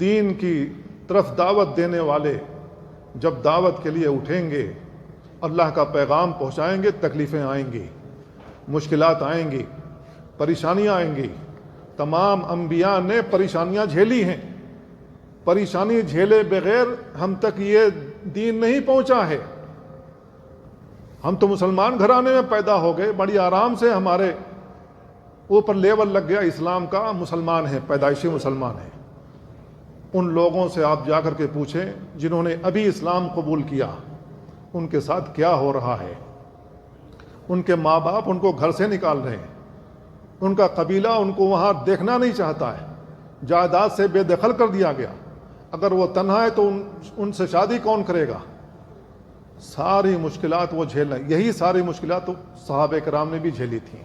دین کی طرف دعوت دینے والے جب دعوت کے لیے اٹھیں گے، اللہ کا پیغام پہنچائیں گے، تکلیفیں آئیں گی، مشکلات آئیں گی، پریشانیاں آئیں گی۔ تمام انبیاء نے پریشانیاں جھیلی ہیں، پریشانی جھیلے بغیر ہم تک یہ دین نہیں پہنچا ہے۔ ہم تو مسلمان گھرانے میں پیدا ہو گئے، بڑی آرام سے ہمارے اوپر لیول لگ گیا اسلام کا، مسلمان ہیں، پیدائشی مسلمان ہیں۔ ان لوگوں سے آپ جا کر کے پوچھیں جنہوں نے ابھی اسلام قبول کیا، ان کے ساتھ کیا ہو رہا ہے۔ ان کے ماں باپ ان کو گھر سے نکال رہے ہیں، ان کا قبیلہ ان کو وہاں دیکھنا نہیں چاہتا ہے، جائیداد سے بے دخل کر دیا گیا۔ اگر وہ تنہا ہے تو ان سے شادی کون کرے گا؟ ساری مشکلات وہ جھیل رہے ہیں۔ یہی ساری مشکلات تو صحابہ کرام نے بھی جھیلی تھیں۔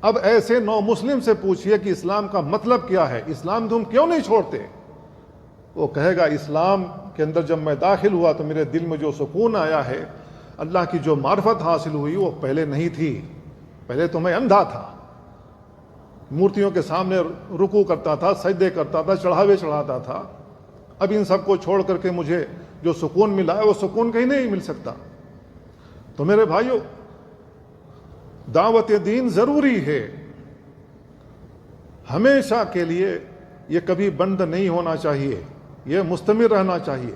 اب ایسے نو مسلم سے پوچھئے کہ اسلام کا مطلب کیا ہے، اسلام تم کیوں نہیں چھوڑتے؟ وہ کہے گا اسلام کے اندر جب میں داخل ہوا تو میرے دل میں جو سکون آیا ہے، اللہ کی جو معرفت حاصل ہوئی وہ پہلے نہیں تھی۔ پہلے تو میں اندھا تھا، مورتیوں کے سامنے رکوع کرتا تھا، سجدے کرتا تھا، چڑھاوے چڑھاتا تھا۔ اب ان سب کو چھوڑ کر کے مجھے جو سکون ملا ہے وہ سکون کہیں نہیں مل سکتا۔ تو میرے بھائیو، دعوت دین ضروری ہے، ہمیشہ کے لیے یہ کبھی بند نہیں ہونا چاہیے، یہ مستمر رہنا چاہیے۔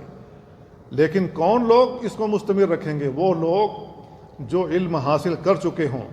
لیکن کون لوگ اس کو مستمر رکھیں گے؟ وہ لوگ جو علم حاصل کر چکے ہوں،